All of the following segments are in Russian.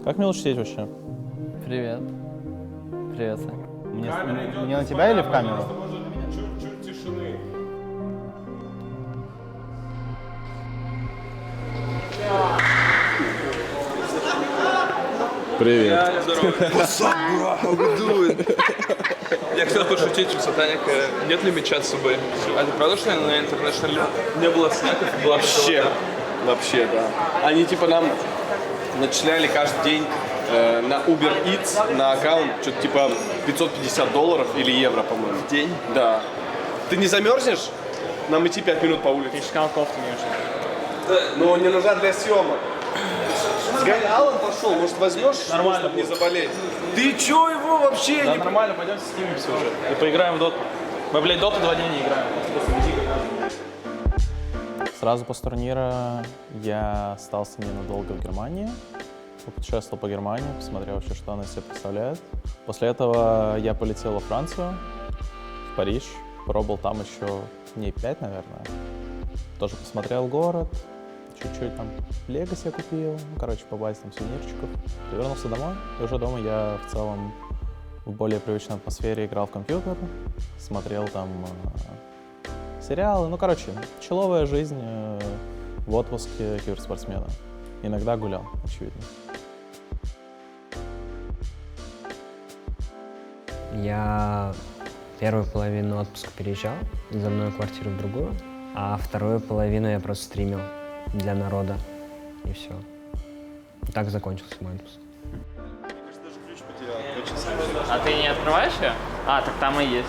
Как мне лучше сидеть вообще? Привет. Привет, Сань. Мне на тебя или в камеру? Чуть тишины. Привет. Здорово. Я хотел пошутить у Сатаника. Нет ли мяча с собой? А ты правда, что на International не было снеков? Вообще, да. Они типа нам начисляли каждый день на Uber Eats, на аккаунт, что-то типа $550 или евро, по-моему. В день? Да. Ты не замерзнешь? Нам идти 5 минут по улице. Ты искал кофту, не уже. Но не нужна для съемок. Сгань, Алан пошел, может возьмешь? Нормально чтобы не будет. заболеть. Ты чё его вообще Да не... нормально, пойдемте снимемся уже и поиграем в доту. Мы, блядь, доту 2 дня не играем. Сразу после турнира я остался ненадолго в Германии. Попутешествовал по Германии, посмотрел вообще, что она из себя представляет. После этого я полетел во Францию, в Париж. Пробовал там еще дней 5, наверное. Тоже посмотрел город, чуть-чуть там лего себе купил. Ну, короче, по базе там сувенирчиков. И вернулся домой. И уже дома я в целом в более привычной атмосфере играл в компьютер, смотрел там сериалы. Ну, короче, человая жизнь в отпуске киберспортсмена. Иногда гулял, очевидно. Я первую половину отпуска переезжал из одной квартиры в другую, а вторую половину я просто стримил для народа, и все. Так закончился мой отпуск. А ты не открываешь ее? А, так там и есть.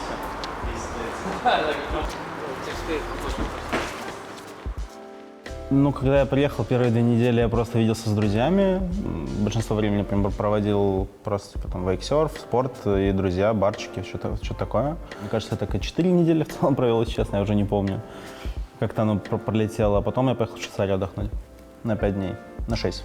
Ну, когда я приехал, первые 2 недели я просто виделся с друзьями. Большинство времени, например, проводил просто типа, там вейксерф, спорт и друзья, барчики, что-то такое. Мне кажется, я так и 4 недели в целом провел, если честно, я уже не помню. Как-то оно пролетело. А потом я поехал в Швейцарию отдохнуть на 5 дней, на 6.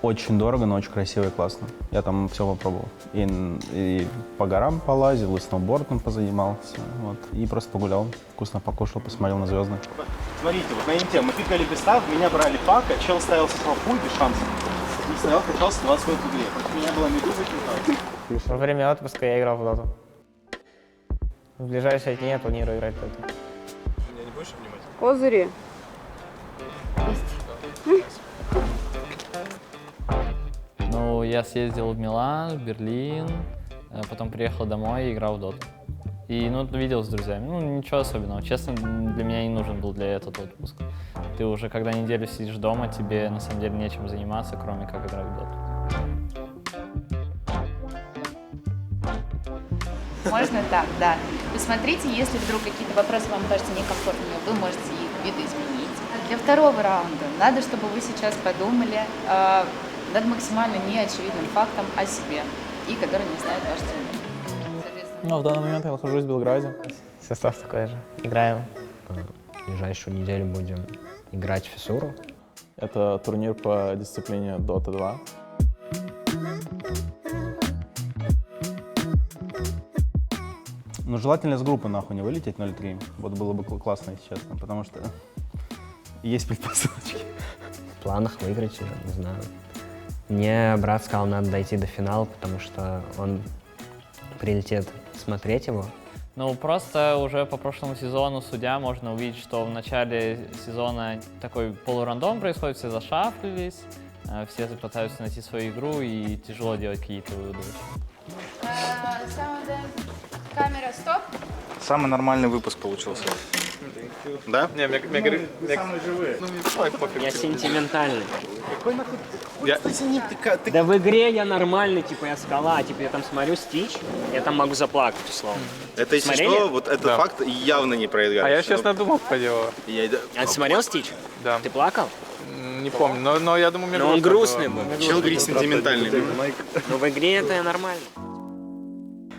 Очень дорого, но очень красиво и классно. Я там все попробовал. И по горам полазил, и сноубордом позанимался. Вот. И просто погулял, вкусно покушал, посмотрел на звезды. Смотрите, вот на инте мы тыкали бестав, меня брали пака, чел ставил со пуль без шансов. И стоял, качался 20 минут в игре. Против меня была медуза и Во время отпуска я играл в доту. В ближайшие дни я планирую играть в доту. Меня не будешь обнимать? Козыри. Ну, я съездил в Милан, в Берлин, потом приехал домой и играл в доту. И, ну, видел с друзьями. Ну, ничего особенного. Честно, для меня не нужен был для этого отпуск. Ты уже, когда неделю сидишь дома, тебе на самом деле нечем заниматься, кроме как играть в доту. Можно так, да. Посмотрите, если вдруг какие-то вопросы вам кажутся некомфортными, вы можете их видоизменить. Для второго раунда надо, чтобы вы сейчас подумали над максимально неочевидным фактом о себе и который не знает ваш тренер. Ну, в данный момент я нахожусь в Белграде. Состав такой же. Играем. В ближайшую неделю будем играть в фиссуру. Это турнир по дисциплине Dota 2. Ну, желательно с группы нахуй не вылететь 0-3. Вот было бы классно, если честно, потому что есть предпосылочки. В планах выиграть уже, не знаю. Мне брат сказал, надо дойти до финала, потому что он прилетит смотреть его. Ну, просто уже по прошлому сезону судья можно увидеть, что в начале сезона такой полурандом происходит, все зашафлились, все пытаются найти свою игру и тяжело делать какие-то выводы. Камера, стоп. Самый нормальный выпуск получился. Да? Не, мне говорит... Самые живые. Я сентиментальный. Какой нахуй? Да в игре я нормальный, типа я скала, типа я там смотрю Стич, я там могу заплакать, условно. Это, если Смотрели? что, вот этот факт явно не проиграет. А я честно думал по делу. А ты смотрел Стич? Да. Ты плакал? Не помню, но я думаю, мне Но он грустный был. Чел говорит сентиментальный. Но в игре это нормально.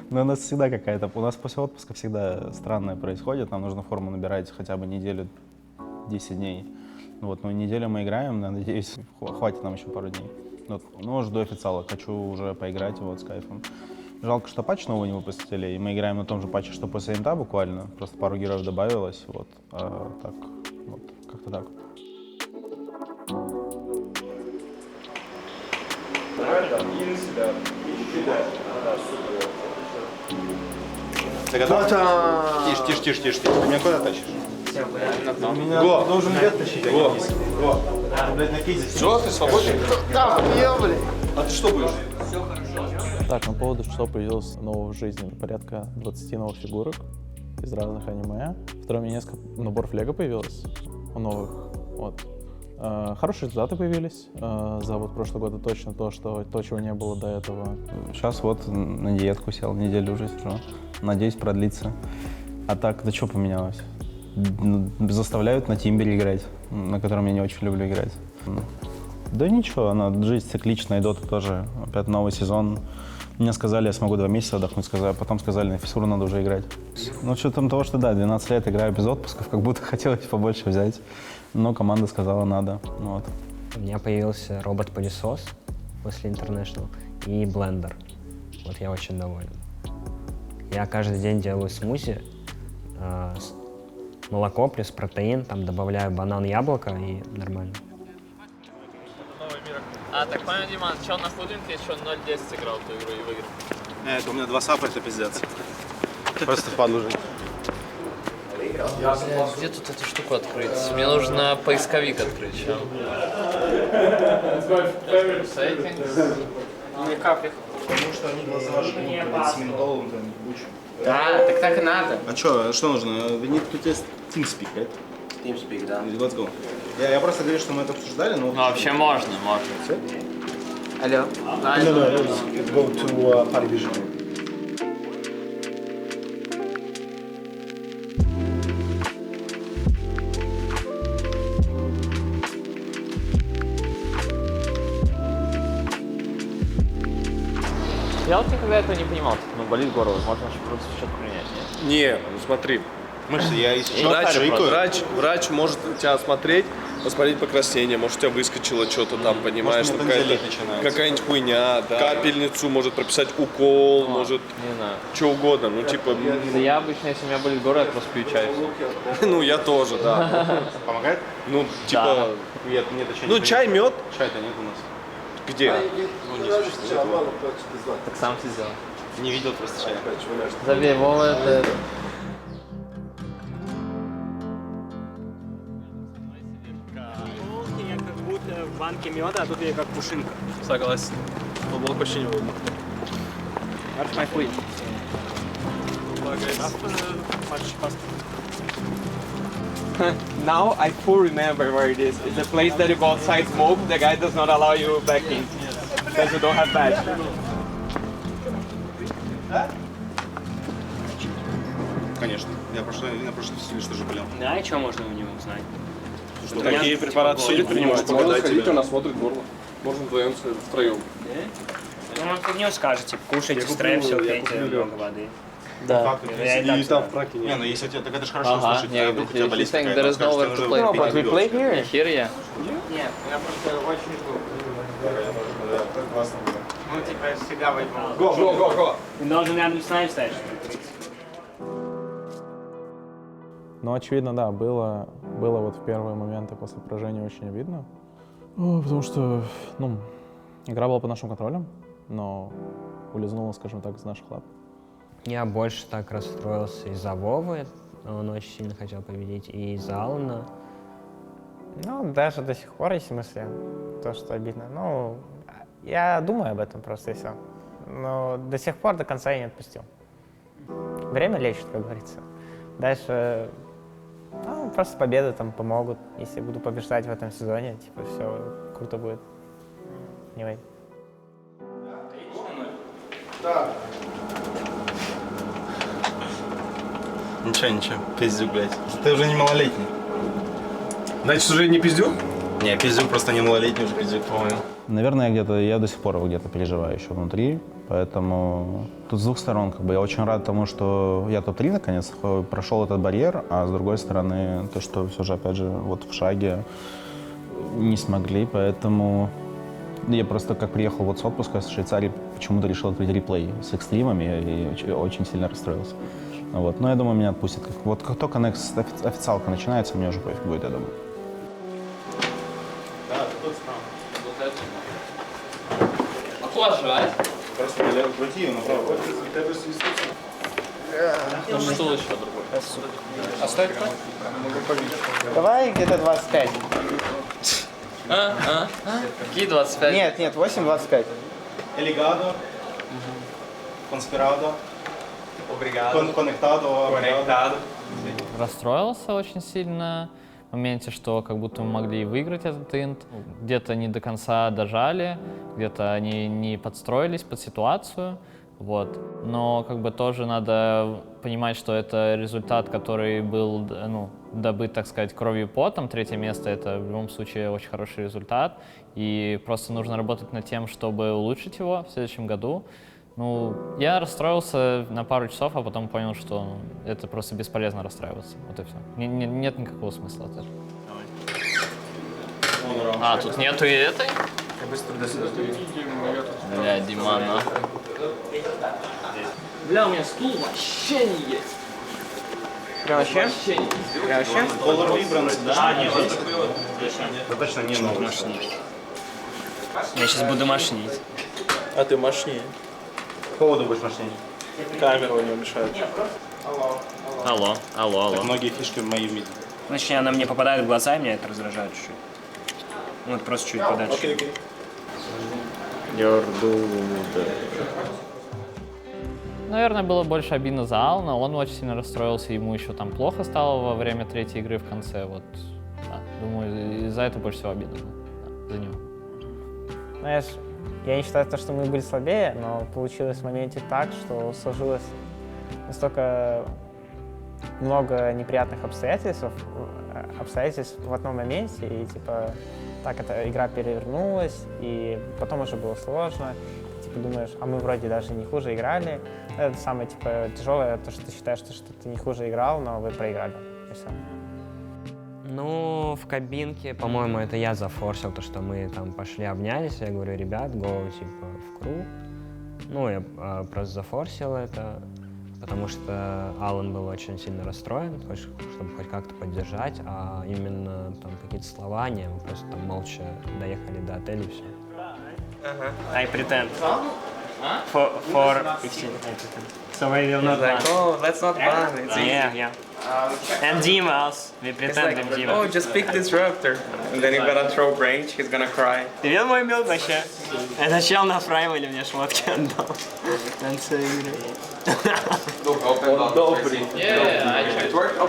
Но у нас всегда какая-то... У нас после отпуска всегда странное происходит. Нам нужно форму набирать хотя бы неделю, 10 дней. Вот, ну, неделю мы играем, я надеюсь, хватит нам еще пару дней. Вот, ну, жду официала, хочу уже поиграть вот с кайфом. Жалко, что патч новый не выпустили, и мы играем на том же патче, что после инта буквально. Просто пару героев добавилось, вот. А так, вот, как-то так. Ты готов? Тише. Ты меня куда тащишь? Го! Должен лет тащить, Го! Блядь, на кейзе. Все, ты свободен? Да, блядь. А ты что будешь? Так, по поводу, что появилось нового в жизни. Порядка 20 новых фигурок из разных аниме. Второе, у меня несколько наборов Лего появилось, новых. Вот. Хорошие результаты появились за вот прошлый год, точно то, чего не было до этого. Сейчас вот на диетку сел, неделю уже сижу. Надеюсь, продлится. А так, да что поменялось? Заставляют на Тимбере играть, на котором я не очень люблю играть. Да ничего, жизнь цикличная, Дота тоже. Опять новый сезон. Мне сказали, я смогу 2 месяца отдохнуть, потом сказали, на фиссуру надо уже играть. Ну, с учетом того, что да, 12 лет играю без отпусков, как будто хотелось побольше взять. Но команда сказала, надо. Вот. У меня появился робот-пылесос после International и блендер. Вот я очень доволен. Я каждый день делаю смузи, молоко плюс протеин, там добавляю банан, яблоко и нормально. А, так понял, Диман, что на фудинге еще 0-10 сыграл в ту игру и выиграл? Это у меня 2 сапа, это пиздец. Просто впадлу жить. Где тут эту штуку открыть? Мне нужно поисковик открыть. Сейчас. Ни капли. Потому что они глаза живут с ментолом, там, бучем. Да, так и надо. А что нужно? We need to test TeamSpeak, right? TeamSpeak, да. Let's go. Я просто говорю, что мы это обсуждали, но... Ну, вообще можно. Алло. No, go to Party Vision. Я вот никогда этого не понимал. Болит горло, можно же просто что-то принять. Не, ну смотри. Мышцы, я еще Врач может тебя осмотреть, посмотреть покраснение, может у тебя выскочило что-то там, понимаешь, Может, у меня тонзиллит начинается. какая-нибудь хуйня, да. Капельницу, может прописать укол, может Не знаю. что угодно, ну типа, Да я обычно, если у меня болит горло, я просто пью чай. ну я тоже, да. Помогает? Ну типа, Нет, точнее, ну чай, мед, Чая-то нет у нас. где? Ну, не существует. Так сам ты сделал. Не видел просто чая. Забей, Вова, это... Как будто в банке меда, а тут я как пушинка. Согласен. Но было почти неудобно. That's my food. Now I full remember where it is. It's a place that you go outside smoke, the guy does not allow you back in. Because you don't have badge. Конечно. Я на прошлой силе что же болел. Да, и что можно у него узнать? Что, Какие препараты сидит, принимать? Можно Сходить, он осмотрит горло. Можно втроем. Ну, он фигню скажет, типа, кушайте стресс, все, пейте много воды. Да. Я и так знаю. Не, ну если у тебя, так это же хорошо слушать, не, вдруг у тебя болезнь there какая-то, is он скажет, nowhere что to нужно play. пить play йод. here? Here, yeah. Нет, я просто очень жду. Ну, типа, всегда возьму. Го! Ты должен рядом с нами стоять, чтобы открыть. Ну, очевидно, да, было вот в первые моменты после поражения очень обидно. Потому что, игра была под нашим контролем, но улизнула, скажем так, из наших лап. Я больше так расстроился из-за Вовы, он очень сильно хотел победить, и из-за Алана. Ну, даже до сих пор есть мысли, то, что обидно. Ну, я думаю об этом просто и все. Но до сих пор до конца я не отпустил. Время лечит, как говорится. Дальше, просто победы там помогут. Если буду побеждать в этом сезоне, типа, все круто будет. Anyway. Ничего, пиздюк, блядь. Ты уже не малолетний. Значит, уже не пиздюк? Не, пиздюк просто не малолетний, уже пиздюк, по-моему. Наверное, я до сих пор где-то переживаю еще внутри, поэтому тут с двух сторон, я очень рад тому, что я топ-3 наконец прошел этот барьер, а с другой стороны, то, что все же, опять же, вот в шаге не смогли, поэтому я просто как приехал вот с отпуска с Швейцарии, почему-то решил открыть реплей с экстримами и очень сильно расстроился. Вот. Но я думаю, меня отпустят. Вот как только официалка начинается, мне уже пофиг будет, я думаю. Уважать. Просто крути ее направо. Ну, стул еще другой. Оставь. Давай где-то 25. Какие 25? Нет, 8-25. Элигадо. Конспирадо. Коннектадо. Расстроился очень сильно в моменте, что как будто мы могли выиграть этот инт. Где-то не до конца дожали, где-то они не подстроились под ситуацию. Вот. Но как бы тоже надо понимать, что это результат, который был добыт, так сказать, кровью и потом. 3-е место — это в любом случае очень хороший результат. И просто нужно работать над тем, чтобы улучшить его в следующем году. Я расстроился на пару часов, а потом понял, что это просто бесполезно расстраиваться. Вот и все. Нет никакого смысла от этого. А, тут нету и этой? Бля, Диман, нахуй. Бля, у меня стул вообще не есть. Прям вообще? Доллар выбран. Да, нет. Точно не новый. Я сейчас буду мошнить. А ты мощнее. По поводу будешь мощнее. Камера у него мешает. Алло. Так многие фишки мои видят. Значит, она мне попадает в глаза, и меня это раздражает чуть-чуть. Вот просто чуть подальше. Окей. Наверное, было больше обидно за Алана. Он очень сильно расстроился, ему еще там плохо стало во время 3-й игры в конце. Вот, да, думаю, из-за этого больше всего обидно было. Да, за него. Знаешь, я не считаю, что мы были слабее, но получилось в моменте так, что сложилось настолько много неприятных обстоятельств в одном моменте, и типа так эта игра перевернулась, и потом уже было сложно. Ты типа думаешь, а мы вроде даже не хуже играли. Это самое типа тяжелое, то, что ты считаешь, что ты не хуже играл, но вы проиграли. И все. Ну, в кабинке, по-моему, это я зафорсил, то, что мы там пошли обнялись. Я говорю, ребят, go, типа, в круг. Ну, я просто зафорсил это, потому что Алан был очень сильно расстроен, чтобы хоть как-то поддержать, а именно там какие-то слова, не, мы просто там молча доехали до отеля и все. I pretend. For 15. So we will not ban. Oh, let's not ban. It's easy. Yeah. And Dimas. We pretend him Dimas. Oh, just pick Disruptor. And then you're gonna throw Branch, he's gonna cry. Ты видел мой билд вообще? Это чел на праймале мне шмотки отдал. В конце игры.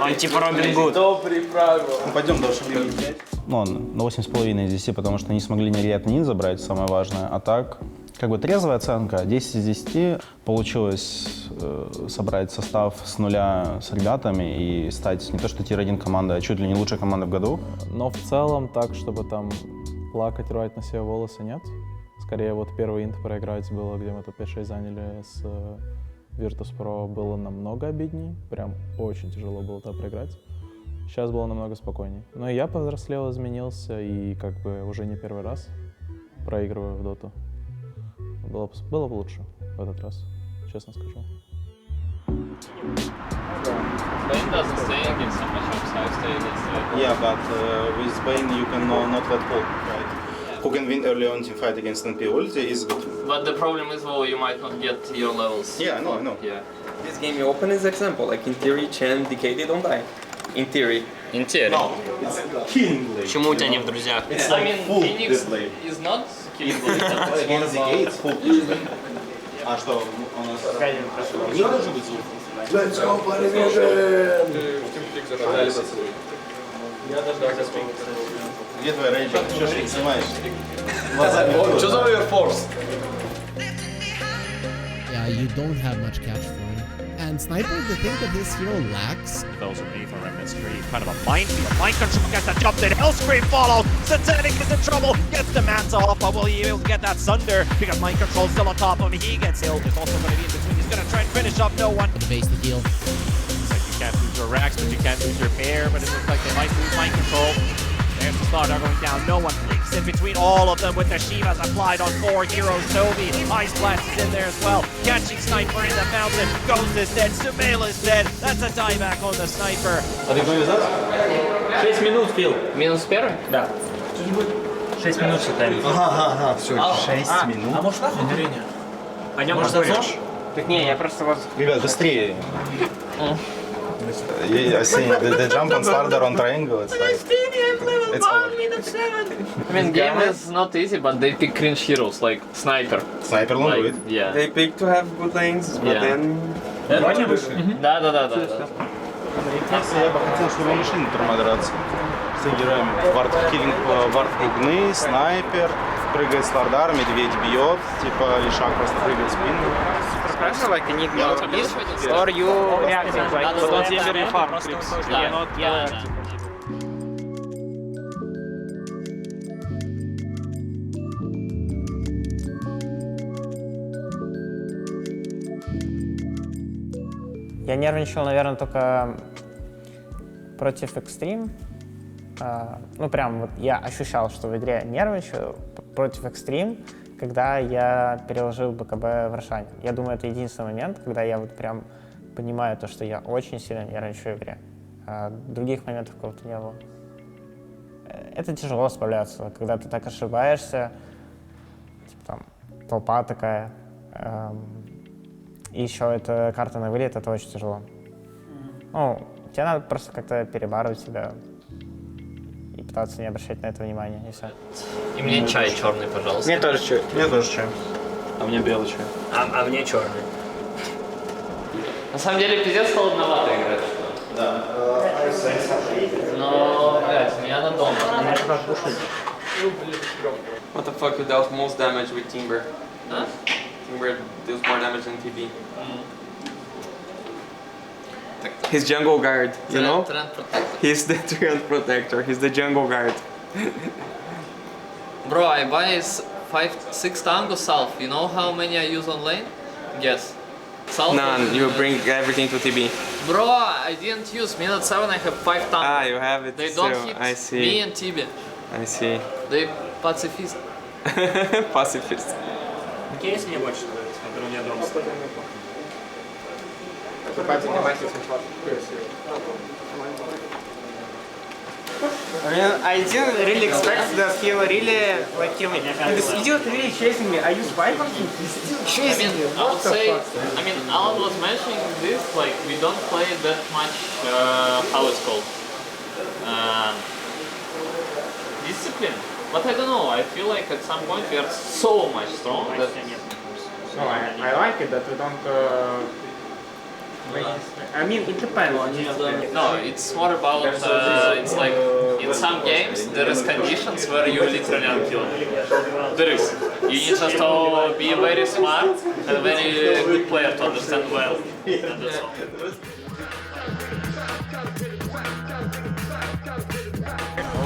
Он типа Робин Гуд. Пойдем дальше. Ну, на 8,5 из 10, потому что не смогли ни ред, ни забрать, самое важное. А так, как бы трезвая оценка, 10 из 10. Получилось собрать состав с нуля с ребятами и стать не то что тир-1 команда, а чуть ли не лучшей командой в году. Но в целом так, чтобы там плакать, рвать на себе волосы, нет. Скорее вот первый инт проиграть было, где мы тут 5-6 заняли с Virtus.pro, было намного обидней. Прям очень тяжело было там проиграть. Сейчас было намного спокойней. Но я повзрослел, изменился и как бы уже не первый раз проигрываю в доту. Было бы лучше в этот раз, честно скажу. Spain doesn't stay against so much upside stay against it. Yeah, but with Spain you can not let pull, right? Who can win early on team fight against NP ulti is good. But the problem is, well, you might not get your levels. Yeah, I know. Yeah. This game you open is example. Like in theory, Chen, Decay, they don't die. In theory. Интересно. It's killing blade. Почему у тебя не в друзьях? It's like full Phoenix display. is not killing blade. Against Decay it's full display. А что, у нас... Не должен быть звук? Let's go, Bloody Vision! Где твой рейджер? Ты что ж не снимаешь? Что за River Force? Yeah, you don't have much catch for him. And Sniper, the thing that this hero lacks... Those underneath are Remnant Street, kind of a minefield. Mind Control gets that jump in, Hellscream follows, Synthetic is in trouble, gets the Manta off, but will he be able to get that Sunder? Because Mind Control's still on top of him, he gets ill, there's also going to be in between, he's going to try and finish up no one. To base the heal. It's like you can't lose your Rex, but you can't lose your Bear, but it looks like they might lose Mind Control. There's the Slaughter going down, no one blinks in between all of them with the Shivas applied on 4 heroes. Toby, Ice Blast is in there as well. Catching Sniper in the mountain, Ghost is dead, Sumail is dead. That's a dieback on the Sniper. А ты кто из нас? 6 минут, Фил. Минус первый? Да. 6 минут считаем. Ага, все, 6 минут. А может нахуй дерение? Пойдем Может, поспорим? зазож? Так не, я просто вас... Ребят, быстрее. I see the jump on starter on triangle, it's like... It's over. I mean, game is not easy, but they pick cringe heroes like Sniper. Sniper лонгует. Yeah. They pick to have good lanes, but Yeah. then... Да. Я бы хотел, чтобы мы шли на турмодерацию с героями. Вард Гугны, снайпер, прыгает с лордар, медведь бьет, типа лишак просто прыгает в спину. Спрашиваю, like, you need more this, or you reacting, like, Whatever you farm creeps. You're not Я нервничал, наверное, только против Extreme. Ну, прям вот я ощущал, что в игре нервничаю против Extreme, когда я переложил БКБ в Рошане. Я думаю, это единственный момент, когда я вот прям понимаю то, что я очень сильно нервничаю в игре. А других моментов какого-то не было. Это тяжело справляться, когда ты так ошибаешься, типа там толпа такая, и еще эта карта на вылет, это очень тяжело. Ну, тебе надо просто как-то перебарывать себя и пытаться не обращать на это внимания, и все. И мне чай черный, пожалуйста. Мне тоже чай. Мне тоже чай. А мне белый чай. А мне черный. На самом деле, пиздец холодновато играть. Да. Но, блядь, у меня на дома. What the fuck, who dealt most damage with Timber? Huh? Timber deals more damage than TB. His jungle guard, you know? Trend protector. He's the Treant Protector, he's the jungle guard. Bro, I buy 6 tango Salve. You know how many I use on lane? Guess. Salve. None, you bring everything to TB. Bro, I didn't use. Minute 7 I have 5 tango. Ah, you have it They still, don't hit I see. me and Tibi. I see. They pacifist. Pacifist. Кейс мне больше нравится, который у меня дома стоит. I mean, I didn't really expect that he will really like kill me. And this idiot really chasing me. I use Viper, he's still chasing me. I would say, I mean, Alan was mentioning this, like, we don't play that much, how it's called, discipline. But I don't know, I feel like at some point we are so much strong that... No, I like it that we don't... I mean, it depends. No, it's more about, it's like, in some games there is conditions where you literally are killing. There is. You need just to be very smart and very good player to understand well. And that's all.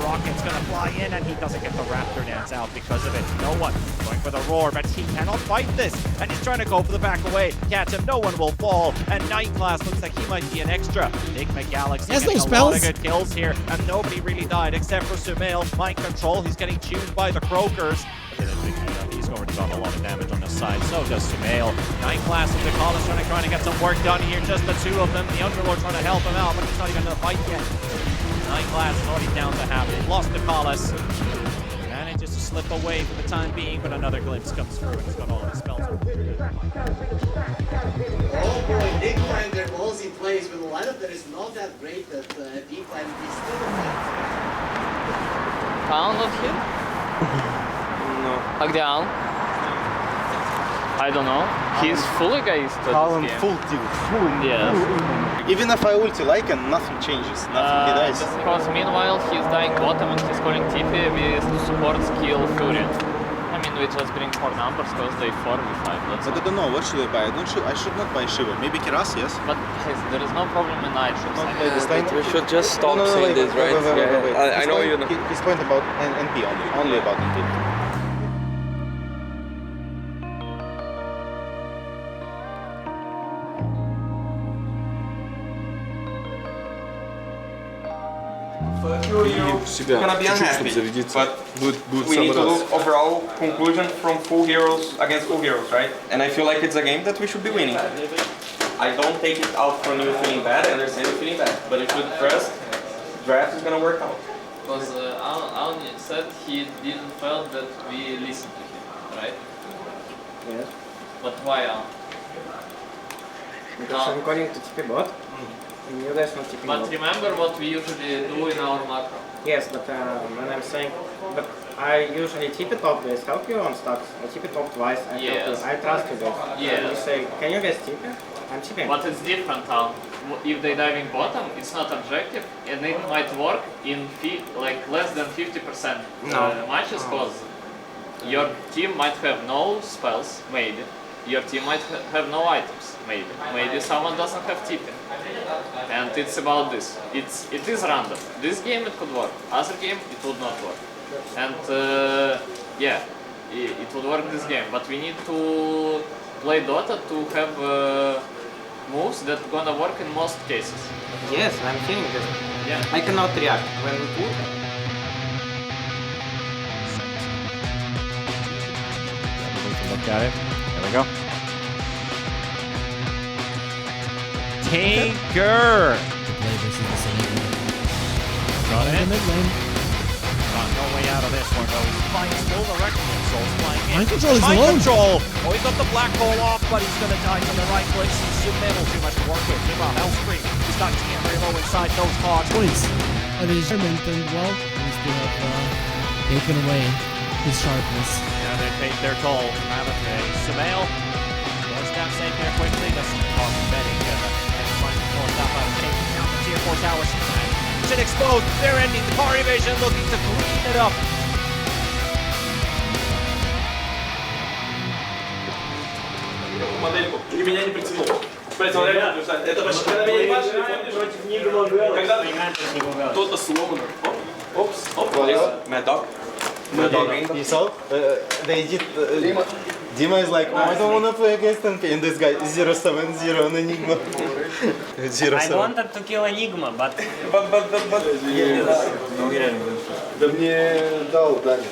Rocket's gonna fly in and he doesn't get the Raptor dance out because of it. No one going for the roar, but he cannot fight this. And he's trying to go for the back away. Catch him, no one will fall. And Night Class looks like he might be an extra. Big McGalaxy Yes, getting those a lot of spells. good kills here. And nobody really died except for Sumail. Mind control, he's getting tuned by the Croakers. He's going to develop a lot of damage on this side. So does Sumail. Night Class and Nicholas trying to get some work done here. Just the two of them. The Underlord trying to help him out, but he's not even in the fight yet. Night Class is already down to half. They've lost Nicholas. Manages to slip away for the time being, but another glimpse comes through and he's got all his spells. Oh boy, Big Clan, their balls in place with a lineup that is not that great, that Big Clan is still Alan not here? No. А где Alan? I don't know. He's full egoist at Alan this game. full tilt, full. Yes. Even if I ulti Lycan, nothing changes, nothing he dies. Because meanwhile he's dying bottom and he's calling TP with support skill Fury. I mean, we just bring more numbers because they 4v5. That's But I don't know, what should I buy? I should not buy Shiva. Maybe Kiras, yes? But guys, there is no problem in Nitros. Not play this lane. We should just stop No, saying wait, this, right? wait. I know you know. His point about NP only about NP. Gonna be unhappy, but we need to look overall conclusion from full heroes against full heroes, right? And I feel like it's a game that we should be winning. I don't take it out from you feeling bad, I understand you feeling bad, but you should trust draft is gonna work out. Because Alan said he didn't felt that we listened to him, right? Yes. But why Alan? Because according to TP-bot, you guys want TP-bot. But remember what we usually do in our macro. Yes, but when I'm saying, but I usually TP top guys help you on stocks. I TP top twice. I help you. I trust you guys. Yes. And you say, can you guys TP? I'm TPing. But it's different, Alan. If they diving bottom, it's not objective, and it might work in like less than 50% matches, because your team might have no spells, maybe. Your team might have no items, maybe. Maybe someone doesn't have TP. And it's about this. It is random. This game it could work. Other game it would not work. And yeah, it would work this game. But we need to play Dota to have moves that gonna work in most cases. Yes, I'm feeling this. Yeah. I cannot react when we pull. Look at it. There we go. Tinker! Got it. No way out of this one though. He's flying still the Wrecking Control's flying in. Mind Control is Mind alone. Control! Oh, he got the black hole off, but he's gonna die from the right place. He's middle, too much to work with. Meanwhile, Hellscream, he's got TM very low inside those hogs. Points. That is and well, he's to have taken away his sharpness. Yeah, they paid their toll. Sumail goes down safe there quickly. Doesn't cause betting. And trying to pull stuff out of taking down the tier 4 towers. Should explode. They're ending the Pari Vision, looking to clean it up. Модельку. И меня не притянул. Это почти когда меня не бачили. Когда кто-то сломано. Опс, оп, Mad Dog. You saw? They did. Dima is like, oh, I don't want to play against NP. And this guy 070 on Enigma. 07. I wanted to kill Enigma, but... Да мне дал Даня.